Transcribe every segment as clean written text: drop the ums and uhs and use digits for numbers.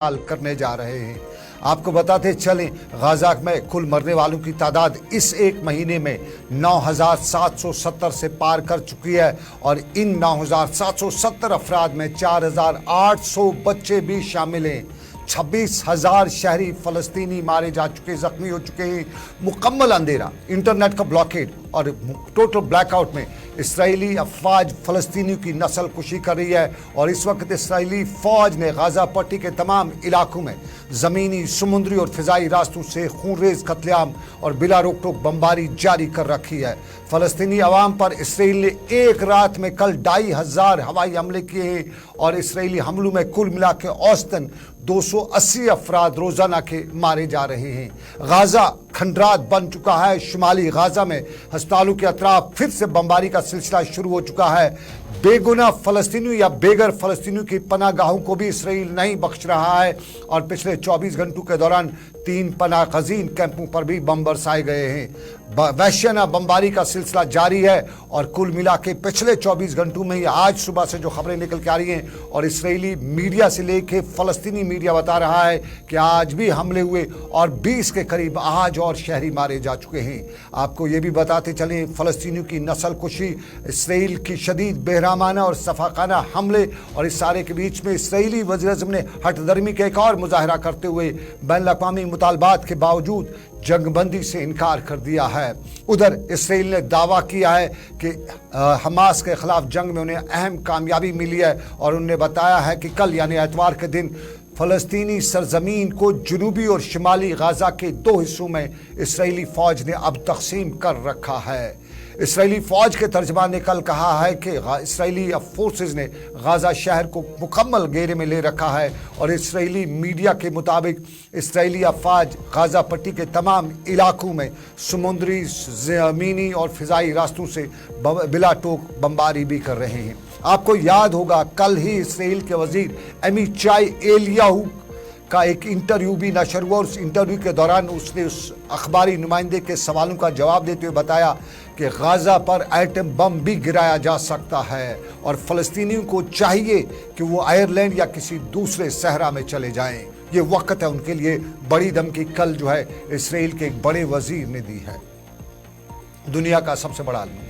करने जा रहे हैं। आपको बताते चलें, गाजा में कुल मरने वालों की तादाद इस एक महीने में 9,770 से पार कर चुकी है और इन 9,770 अफराद में 4,800 बच्चे भी शामिल हैं। 26,000 शहरी फलस्तीनी मारे जा चुके, जख्मी हो चुके हैं। मुकम्मल अंधेरा, इंटरनेट का ब्लॉकेड और टोटल ब्लैकआउट में इसराइली अफवाज फलस्तीनियों की नस्ल कुशी कर रही है और इस वक्त इसराइली फौज ने गाजा पट्टी के तमाम इलाकों में ज़मीनी, समुद्री और फ़िज़ाई रास्तों से खूनरेज़ कत्लेआम और बिला रोक टोक बमबारी जारी कर रखी है। फ़लस्तीनी अवाम पर इसराइल ने एक रात में कल 2,500 हवाई हमले किए हैं और इसराइली हमलों में कुल मिला के औसतन 280 अफराद रोज़ाना के मारे जा रहे हैं। गाजा खंडरात बन चुका है। शुमाली गाजा में अस्पतालों के अतराफ फिर से बमबारी का सिलसिला शुरू हो चुका है। बेगुनाह फलस्तीनियों या बेघर फलस्तीनियों की पनागाहों को भी इसराइल नहीं बख्श रहा है और पिछले 24 घंटों के दौरान 3 पनाह गज़ीन कैंपों पर भी बम बरसाए गए हैं। वहशियाना बमबारी का सिलसिला जारी है और कुल मिला के पिछले 24 घंटों में ही आज सुबह से जो खबरें निकल के आ रही हैं और इसराइली मीडिया से लेके फ़लस्तीनी मीडिया बता रहा है कि आज भी हमले हुए और 20 के करीब आज और शहरी मारे जा चुके हैं। आपको ये भी बताते चलें, फ़लस्तीनियों की नस्ल कुशी, इसराइल की शदीद बेरहमाना और सफाकाना हमले और इस सारे के बीच में इसराइली वज़ीर-ए-आज़म ने हठधर्मी का एक और मुजाहरा करते हुए बैनुल-अक़वामी मुतालबात के बावजूद जंगबंदी से इनकार कर दिया है। उधर इसराइल ने दावा किया है कि हमास के खिलाफ जंग में उन्हें अहम कामयाबी मिली है और उन्होंने बताया है कि कल यानी एतवार के दिन फ़लस्तीनी सरजमीन को जनूबी और शिमाली गाजा के 2 हिस्सों में इसराइली फ़ौज ने अब तकसीम कर रखा है। इसराइली फ़ौज के तर्जमान ने कल कहा है कि इसराइली फोर्सेस ने गाजा शहर को मुकम्मल घेरे में ले रखा है और इसराइली मीडिया के मुताबिक इसराइली अफवाज गाजा पट्टी के तमाम इलाकों में समुद्री, ज़मीनी और फ़िज़ाई रास्तों से बिला टोक बमबारी भी कर रहे हैं। आपको याद होगा, कल ही इसराइल के वज़ीर एमीचाई एलियाहू का एक इंटरव्यू भी नशर हुआ और उस इंटरव्यू के दौरान उसने उस अखबारी नुमाइंदे के सवालों का जवाब देते हुए बताया कि गाजा पर एटम बम भी गिराया जा सकता है और फ़लस्तीनियों को चाहिए कि वो आयरलैंड या किसी दूसरे सहरा में चले जाएं। ये वक्त है उनके लिए। बड़ी धमकी कल जो है इसराइल के एक बड़े वजीर ने दी है, दुनिया का सबसे बड़ा आदमी है।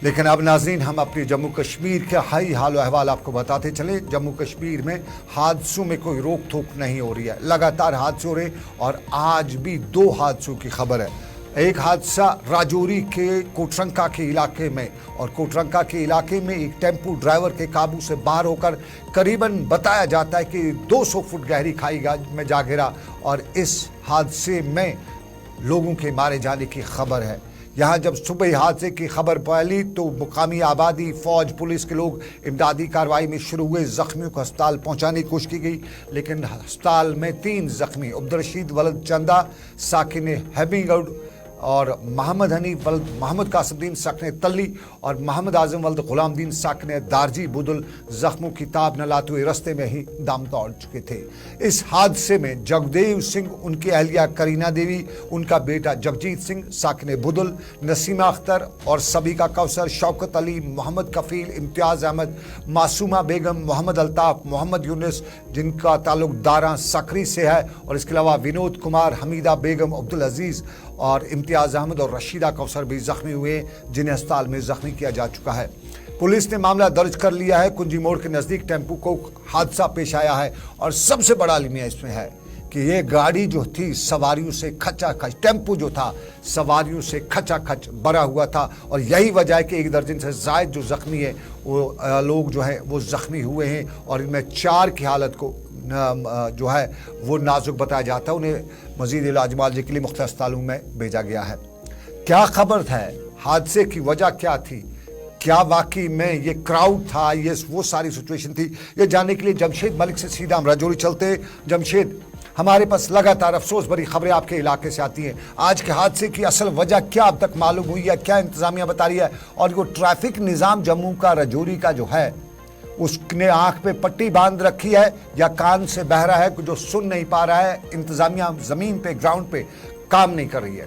लेकिन अब नाज़रीन, हम अपनी जम्मू कश्मीर का हाई हाल अहवाल आपको बताते चले। जम्मू कश्मीर में हादसों में कोई रोक टोक नहीं हो रही है, लगातार हादसे हो रहे और आज भी 2 हादसों की खबर है। एक हादसा राजौरी के कोटरंका के इलाके में और कोटरंका के इलाके में एक टेम्पो ड्राइवर के काबू से बाहर होकर करीबन बताया जाता है कि 200 फुट गहरी खाई में जा गिरा और इस हादसे में लोगों के मारे जाने की खबर है। यहाँ जब सुबह हादसे की खबर फैली तो मुकामी आबादी, फौज, पुलिस के लोग इमदादी कार्रवाई में शुरू हुए। ज़ख्मियों को अस्पताल पहुँचाने की कोशिश की गई लेकिन अस्पताल में 3 ज़ख्मी अब्दुल-रशीद वलद चंदा साकिन हैबिगढ़ और मोहम्मद हनीफ वल्द मोहम्मद कासिमुद्दीन साकिन तल्ली और मोहम्मद आज़म वल्द गुलामुद्दीन साकिन दारजी बुदुल ज़ख्मों की ताब न लाते हुए रस्ते में ही दम तोड़ चुके थे। इस हादसे में जगदेव सिंह, उनकी अहलिया करीना देवी, उनका बेटा जगजीत सिंह साकिन बुदुल, नसीमा अख्तर और सबीका कौसर, शौकत अली, मोहम्मद कफ़ील, इम्तियाज़ अहमद, मासूमा बेगम, मोहम्मद अल्ताफ़, मोहम्मद यूनुस जिनका ताल्लुक दारा सकरी से है और इसके अलावा विनोद कुमार, हमीदा बेगम, अब्दुल अजीज़ और इम्तियाज़ अहमद और रशीदा कौसर भी ज़ख्मी हुए जिन्हें अस्पताल में ज़ख्मी किया जा चुका है। पुलिस ने मामला दर्ज कर लिया है। कुंजी मोड़ के नज़दीक टेम्पो को हादसा पेश आया है और सबसे बड़ा अलमिया इसमें है कि ये गाड़ी जो थी सवारियों से खचाखच, टेम्पो जो था सवारियों से खचाखच भरा हुआ था और यही वजह है कि 1 दर्जन से ज़ायद जो ज़ख्मी है वो लोग जो है वो ज़ख्मी हुए हैं और इनमें 4 की हालत को जो है वो नाजुक बताया जाता है। उन्हें मज़ीद इलाज मुआवजे के लिए मुख्तलिफ अस्पतालों में भेजा गया है। क्या खबर है, हादसे की वजह क्या थी, क्या वाकई में ये क्राउड था, ये वो सारी सिचुएशन थी, ये जानने के लिए जमशेद मलिक से सीधा हम राजौरी चलते। जमशेद, हमारे पास लगातार अफसोस भरी खबरें आपके इलाके से आती हैं। आज के हादसे की असल वजह क्या अब तक मालूम हुई है, क्या इंतज़ामिया बता रही है और वो ट्रैफिक निज़ाम जम्मू का, राजौरी का जो है उसने आंख पे पट्टी बांध रखी है या कान से बह रहा है, जो सुन नहीं पा रहा है? इंतजामिया ज़मीन पे, ग्राउंड पे काम नहीं कर रही है।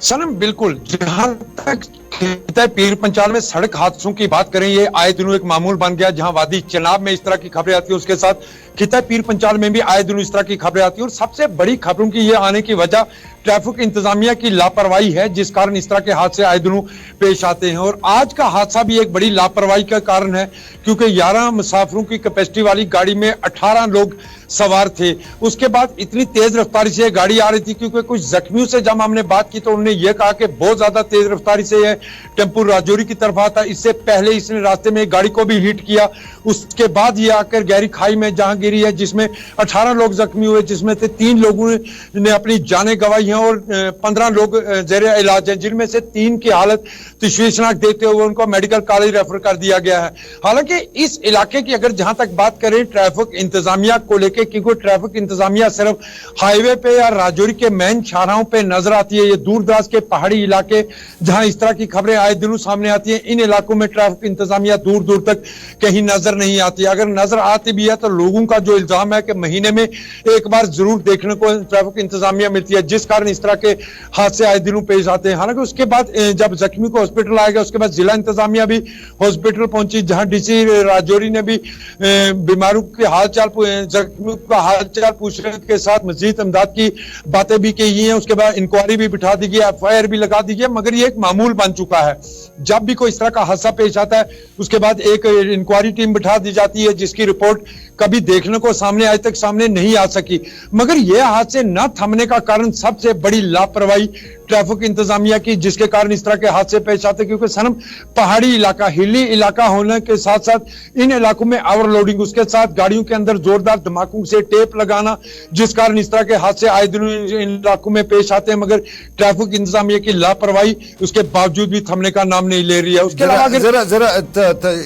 सनम बिल्कुल, जहां तक खिताए पीर पंचाल में सड़क हादसों की बात करें, ये आए दिनों एक मामूल बन गया। जहां वादी चनाब में इस तरह की खबरें आती है, उसके साथ खिताए पीर पंचाल में भी आए दिनों इस तरह की खबरें आती है। और सबसे बड़ी खबरों की ये आने की वजह ट्रैफिक इंतजामिया की लापरवाही है, जिस कारण इस तरह के हादसे आए दिनों पेश आते हैं। और आज का हादसा भी एक बड़ी लापरवाही का कारण है, क्योंकि 11 मुसाफिरों की कैपेसिटी वाली गाड़ी में 18 लोग सवार थे। उसके बाद इतनी तेज रफ्तारी से गाड़ी आ रही थी, क्योंकि कुछ जख्मियों से जब हमने बात की तो उन्होंने ये कहा कि बहुत ज्यादा तेज रफ्तारी से यह टेम्पो राजौरी की तरफ आता। इससे पहले इसने रास्ते में गाड़ी को भी हिट किया। उसके बाद ये आकर गहरी खाई में जहां गिरी है, जिसमें 18 लोग जख्मी हुए, जिसमें से 3 लोगों ने अपनी जानें गंवाई हैं और 15 लोग जेरे इलाज हैं, जिनमें से 3 की हालत तशवीशनाक देखते हुए उनको मेडिकल कॉलेज रेफर कर दिया गया है। हालांकि इस इलाके की अगर जहां तक बात करें ट्रैफिक इंतजामिया को लेकर, क्योंकि ट्रैफिक इंतजामिया सिर्फ हाईवे पे या राजौरी के मेन शाहराहों पे नजर आती है। ये दूर दराज के पहाड़ी इलाके जहां इस तरह की खबरें आए दिनों सामने आती हैं, इन इलाकों में ट्रैफिक इंतजामिया दूर दूर तक कहीं नजर नहीं आती। अगर नजर आती भी है तो लोगों का जो इल्जाम है कि महीने में एक बार जरूर देखने को ट्रैफिक इंतजामिया मिलती है, जिस कारण इस तरह के हादसे आए दिनों पेश आते हैं। हालांकि उसके बाद जब जख्मी को हॉस्पिटल आया गया, उसके बाद जिला इंतजामिया भी हॉस्पिटल पहुंची, जहां डीसी राजौरी ने भी बीमारों के हालचाल, जख्मियों का हालचाल पूछने के साथ मजीद इमदाद की बातें भी कही हैं। उसके बाद इंक्वायरी भी बिठा दी गई, FIR भी लगा दी गई। मगर ये एक मामूल बन चुका है, जब भी कोई इस तरह का हादसा पेश आता है उसके बाद एक इंक्वायरी टीम बिठा दी जाती है, जिसकी रिपोर्ट कभी देखने को सामने आज तक सामने नहीं आ सकी। मगर यह हादसे न थमने का कारण सबसे बड़ी लापरवाही ट्रैफिक इंतजामिया की, जिसके कारण इस तरह के हादसे पेश आते। क्योंकि सनम पहाड़ी इलाका, हिली इलाका होने के साथ साथ इन इलाकों में ओवरलोडिंग, उसके साथ गाड़ियों के अंदर जोरदार धमाकों से टेप लगाना, जिस कारण इस तरह के हादसे आए दिनों इन इलाकों में पेश आते हैं। मगर ट्रैफिक इंतजामिया की लापरवाही उसके बावजूद भी थमने का नाम नहीं ले रही है। उसके अलावा जरा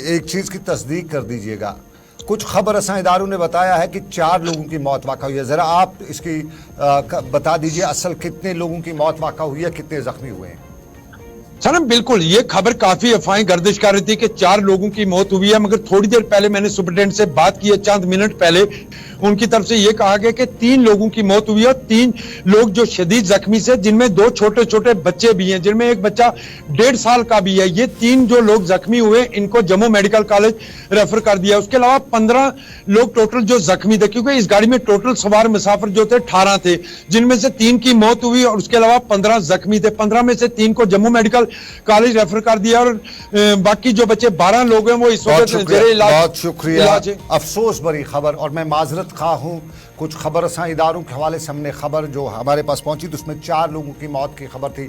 एक चीज की तस्दीक कर दीजिएगा। कुछ खबर रसां इदारों ने बताया है कि 4 लोगों की मौत वाक़ा हुई है। जरा आप इसकी बता दीजिए, असल कितने लोगों की मौत वाक़ा हुई है, कितने जख्मी हुए हैं? सनम बिल्कुल, ये खबर काफी अफवाहें गर्दिश कर रही थी कि 4 लोगों की मौत हुई है। मगर थोड़ी देर पहले मैंने सुपरिटेंडेंट से बात की है, चंद मिनट पहले, उनकी तरफ से यह कहा गया कि 3 लोगों की मौत हुई है। 3 लोग जो शदीद जख्मी से, जिनमें 2 छोटे छोटे बच्चे भी हैं, जिनमें एक बच्चा 1.5 साल का भी है। ये 3 जो लोग जख्मी हुए इनको जम्मू मेडिकल कॉलेज रेफर कर दिया। उसके अलावा 15 लोग टोटल जो जख्मी थे, क्योंकि इस गाड़ी में टोटल सवार मुसाफिर जो थे 18 थे, जिनमें से 3 की मौत हुई और उसके अलावा 15 जख्मी थे। 15 में से 3 को जम्मू मेडिकल कॉलेज रेफर कर दिया और बाकी जो बच्चे 12 लोग हैं वो इस वक्त जेरे इलाज। बहुत शुक्रिया, अफसोस भरी खबर। और मैं माजरत खा हूँ, कुछ खबर रसां इदारों के हवाले से हमने खबर जो हमारे पास पहुंची तो उसमें 4 लोगों की मौत की खबर थी,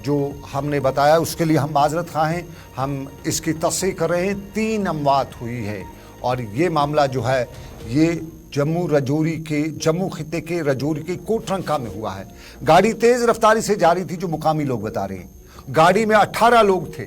जो हमने बताया उसके लिए हम माजरत खा हैं। हम इसकी तस्दीक कर रहे हैं, 3 अमवात हुई है। और ये मामला जो है ये जम्मू खित्ते के राजौरी के कोटरंका में हुआ है। गाड़ी तेज रफ्तारी से जा रही थी, जो मुकामी लोग बता रहे हैं। गाड़ी में 18 लोग थे,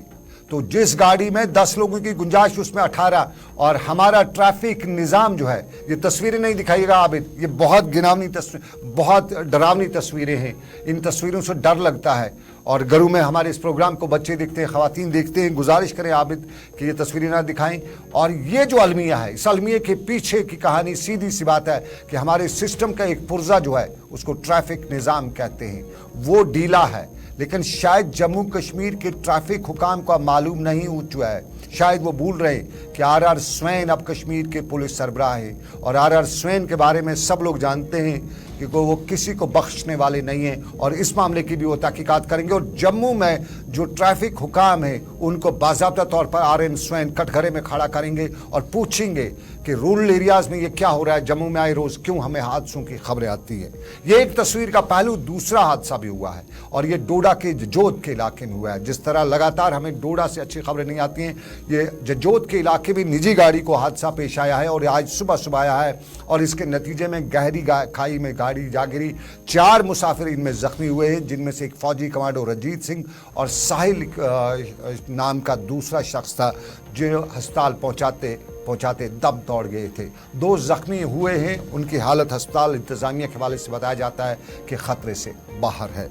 तो जिस गाड़ी में 10 लोगों की गुंजाइश उसमें 18। और हमारा ट्रैफिक निज़ाम जो है, ये तस्वीरें नहीं दिखाइएगा आबिद, ये बहुत गिनावनी तस्वीर, बहुत डरावनी तस्वीरें हैं। इन तस्वीरों से डर लगता है। और घरों में हमारे इस प्रोग्राम को बच्चे देखते हैं, ख़वातीन देखते हैं, गुजारिश करें आबिद कि ये तस्वीरें ना दिखाएं। और ये जो अलमिया है, इस अलमिया के पीछे की कहानी सीधी सी बात है कि हमारे सिस्टम का एक पुर्जा जो है उसको ट्रैफिक निज़ाम कहते हैं, वो ढीला है। लेकिन शायद जम्मू कश्मीर के ट्रैफिक हुकाम को मालूम नहीं हो चुका है, शायद वो भूल रहे कि RR स्वैन अब कश्मीर के पुलिस सरबराह है। और RR स्वैन के बारे में सब लोग जानते हैं कि वो किसी को बख्शने वाले नहीं हैं। और इस मामले की भी वो तहकीकात करेंगे। और जम्मू में जो ट्रैफिक हुकाम है उनको बाज़ाब्ता तौर पर RN स्वैन कटघरे में खड़ा करेंगे और पूछेंगे कि रूरल एरियाज़ में ये क्या हो रहा है, जम्मू में आए रोज़ क्यों हमें हादसों की खबरें आती हैं। ये एक तस्वीर का पहलू। दूसरा हादसा भी हुआ है और ये डोडा के जजोद के इलाके में हुआ है। जिस तरह लगातार हमें डोडा से अच्छी खबरें नहीं आती हैं, ये जजोद के इलाके में निजी गाड़ी को हादसा पेश आया है और आज सुबह आया है। और इसके नतीजे में गहरी खाई में गाड़ी जा गिरी। 4 मुसाफिर इनमें जख्मी हुए हैं, जिनमें से एक फौजी कमांडो रंजीत सिंह और साहिल नाम का दूसरा शख्स था, जो अस्पताल पहुंचाते दम तोड़ गए थे। 2 जख्मी हुए हैं, उनकी हालत अस्पताल इंतजामिया के हवाले से बताया जाता है कि खतरे से बाहर है।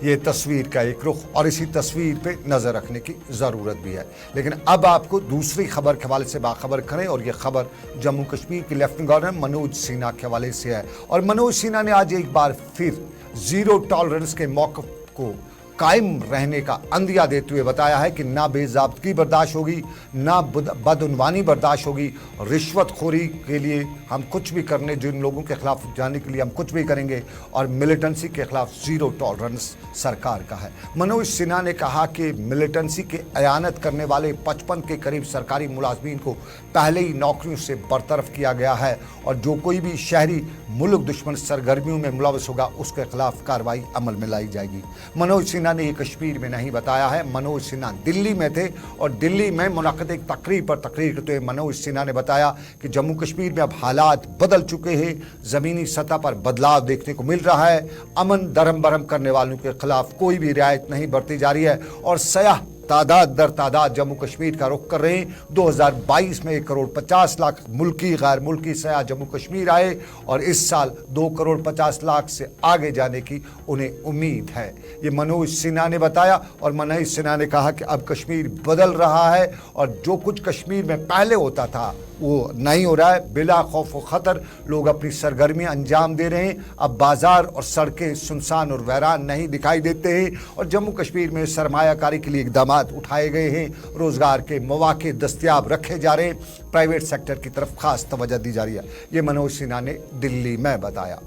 ये तस्वीर का एक रुख और इसी तस्वीर पे नज़र रखने की ज़रूरत भी है। लेकिन अब आपको दूसरी खबर के हवाले से बाखबर करें और ये खबर जम्मू कश्मीर के लेफ्टिनेंट गवर्नर मनोज सिन्हा के हवाले से है। और मनोज सिन्हा ने आज एक बार फिर ज़ीरो टॉलरेंस के मौक़िफ़ को कायम रहने का अंदिया देते हुए बताया है कि ना बेज़ाब्तगी बर्दाश्त होगी, ना बदउनवानी बर्दाश्त होगी। रिश्वतखोरी के लिए हम कुछ भी करने, जिन लोगों के खिलाफ जाने के लिए हम कुछ भी करेंगे, और मिलिटेंसी के खिलाफ ज़ीरो टॉलरेंस सरकार का है। मनोज सिन्हा ने कहा कि मिलिटेंसी के अयानत करने वाले 55 के करीब सरकारी मुलाजमीन को पहले ही नौकरियों से बरतरफ किया गया है और जो कोई भी शहरी मुल्क दुश्मन सरगर्मियों में मुलव्वस होगा उसके खिलाफ कार्रवाई अमल में लाई जाएगी। मनोज सिन्हा ने ये कश्मीर में नहीं बताया है। मनोज सिन्हा दिल्ली में थे और दिल्ली में मुनक़िद एक तकरीर पर तकरीर करते हुए मनोज सिन्हा ने बताया कि जम्मू कश्मीर में अब हालात बदल चुके हैं, ज़मीनी सतह पर बदलाव देखने को मिल रहा है, अमन दरम बरम करने वालों के खिलाफ कोई भी रियायत नहीं बरती जा रही है और सयाह तादाद दर तादाद जम्मू कश्मीर का रुख कर रहे हैं। 2022 में 1,50,00,000 मुल्की गैर मुल्की सयाह जम्मू कश्मीर आए और इस साल 2,50,00,000 से आगे जाने की उन्हें उम्मीद है। ये मनोज सिन्हा ने बताया और मनोज सिन्हा ने कहा कि अब कश्मीर बदल रहा है और जो कुछ कश्मीर में पहले होता था वो नहीं हो रहा है। बिला खौफ व ख़तर लोग अपनी सरगर्मियाँ अंजाम दे रहे हैं। अब बाज़ार और सड़कें सुनसान और वैरान नहीं दिखाई देते हैं और जम्मू कश्मीर में सरमायाकारी के लिए इक़दाम उठाए गए हैं, रोज़गार के मौके दस्तयाब रखे जा रहे हैं, प्राइवेट सेक्टर की तरफ खास तवज्जो दी जा रही है। ये मनोज सिन्हा ने दिल्ली में बताया।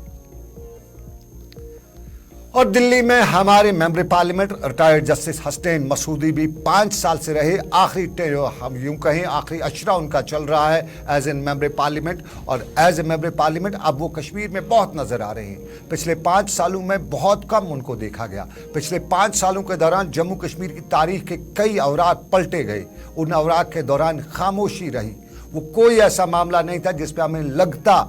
और दिल्ली में हमारे member parliament retired justice Hasnain Masoodi भी 5 साल से रहे, आखिरी हम यूं कहें आखिरी अशरा उनका चल रहा है एज एन मेंबर पार्लियामेंट। और एज ए मेंबर पार्लियामेंट अब वो कश्मीर में बहुत नज़र आ रहे हैं। पिछले 5 सालों में बहुत कम उनको देखा गया। पिछले 5 सालों के दौरान जम्मू कश्मीर की तारीख के कई अवराक पलटे गए। उन अवराक के दौरान खामोशी रही। वो कोई ऐसा मामला नहीं था जिस पर हमें लगता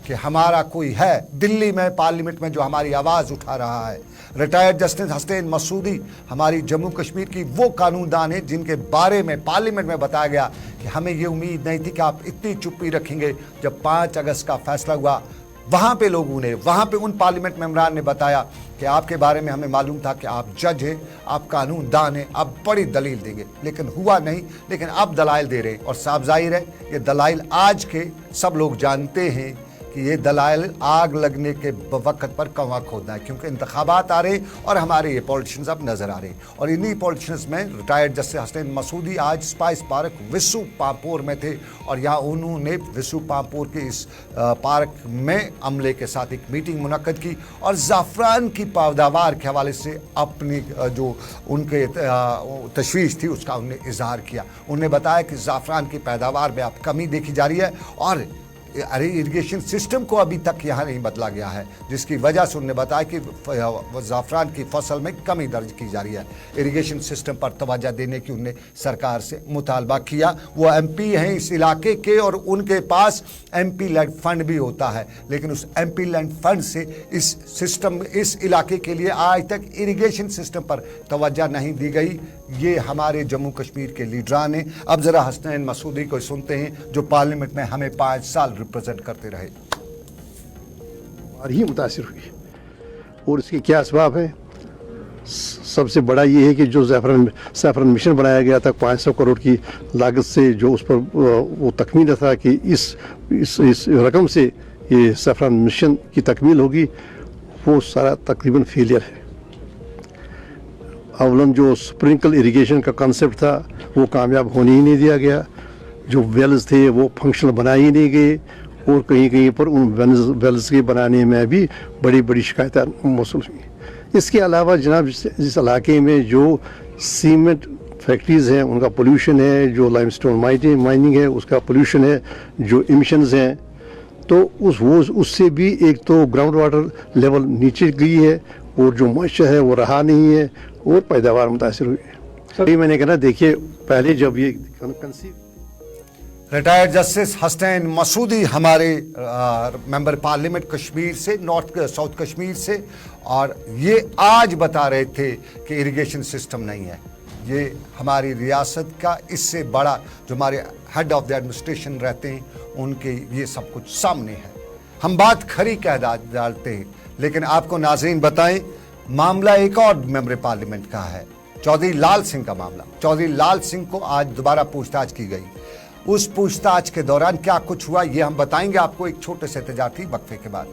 कि हमारा कोई है दिल्ली में पार्लियामेंट में जो हमारी आवाज़ उठा रहा है। रिटायर्ड जस्टिस हसनैन मसूदी हमारी जम्मू कश्मीर की वो कानूनदान है जिनके बारे में पार्लियामेंट में बताया गया कि हमें ये उम्मीद नहीं थी कि आप इतनी चुप्पी रखेंगे। जब 5 अगस्त का फैसला हुआ वहाँ पे लोगों ने, वहाँ पे उन पार्लियामेंट मेंबरान ने बताया कि आपके बारे में हमें मालूम था कि आप जज हैं, आप कानूनदान हैं, आप बड़ी दलील देंगे, लेकिन हुआ नहीं। लेकिन अब दलाइल दे रहे और साफ जाहिर है ये दलाइल आज के सब लोग जानते हैं कि ये दलाइल आग लगने के वक्त पर कौवा खोदना है, क्योंकि इंतखाबात आ रहे और हमारे ये पॉलिटिशियंस अब नज़र आ रहे हैं। और इन्हीं पॉलिटिशियंस में रिटायर्ड जस्टिस हसनैन मसूदी आज स्पाइस पार्क विसु पामपुर में थे और यहाँ उन्होंने विसु पामपुर के इस पार्क में अमले के साथ एक मीटिंग मुनक्कद की और ज़ाफ़रान की पैदावार के हवाले से अपनी जो उनके तशवीश थी उसका उन्होंने इजहार किया। उन्होंने बताया कि ज़ाफ़रान की पैदावार में अब कमी देखी जा रही है और इरिगेशन सिस्टम को अभी तक यहाँ नहीं बदला गया है, जिसकी वजह से उन्होंने बताया कि ज़ाफ़रान की फसल में कमी दर्ज की जा रही है। इरिगेशन सिस्टम पर तवज्जो देने की उन्होंने सरकार से मुतालबा किया। वो एमपी हैं इस इलाके के और उनके पास एमपी लैंड फंड भी होता है, लेकिन उस एमपी लैंड फंड से इस सिस्टम, इस इलाके के लिए आज तक इरिगेशन सिस्टम पर तवज्जो नहीं दी गई। ये हमारे जम्मू कश्मीर के लीडरान हैं। अब ज़रा हसनैन मसूदी को सुनते हैं जो पार्लियामेंट में हमें 5 साल रिप्रेजेंट करते रहे। और ही मुतासिर हुई और इसके क्या असबाब है। सबसे बड़ा ये है कि जो ज़ैफ़रान मिशन बनाया गया था 500 करोड़ की लागत से, जो उस पर वो तकमील था कि इस रकम से ये ज़ैफ़रान मिशन की तकमील होगी, वो सारा तकरीबन फेलियर है। अवलन जो स्प्रिंकल इरिगेशन का कंसेप्ट था वो कामयाब होने ही नहीं दिया गया। जो वेल्स थे वो फंक्शनल बनाए ही नहीं गए और कहीं कहीं पर उन वेल्स के बनाने में भी बड़ी बड़ी शिकायतें मौसूल हुई। इसके अलावा जनाब जिस इलाके में जो सीमेंट फैक्ट्रीज़ हैं उनका पोल्यूशन है, जो लाइमस्टोन माइनिंग है उसका पोल्यूशन है, जो इमिशंस हैं, तो उससे भी एक तो ग्राउंड वाटर लेवल नीचे गई है और जो मॉइस्चर है वो रहा नहीं है और पैदावार मुतासिर हुई है। ये मैंने कहना, देखिए पहले जब ये conceive retired justice Hasnain Masoodi हमारे मेंबर पार्लियामेंट कश्मीर से, साउथ कश्मीर से, और ये आज बता रहे थे कि इरिगेशन सिस्टम नहीं है। ये हमारी रियासत का इससे बड़ा जो हमारे हेड ऑफ द एडमिनिस्ट्रेशन रहते हैं उनके ये सब कुछ सामने है। हम बात खरी कह डालते हैं, लेकिन आपको नाज़रीन बताएं मामला एक और मेंबर पार्लियामेंट का है, चौधरी लाल सिंह का मामला। चौधरी लाल सिंह को आज दोबारा पूछताछ की गई। उस पूछताछ के दौरान क्या कुछ हुआ, ये हम बताएंगे आपको एक छोटे से तजारती वक्फे के बाद।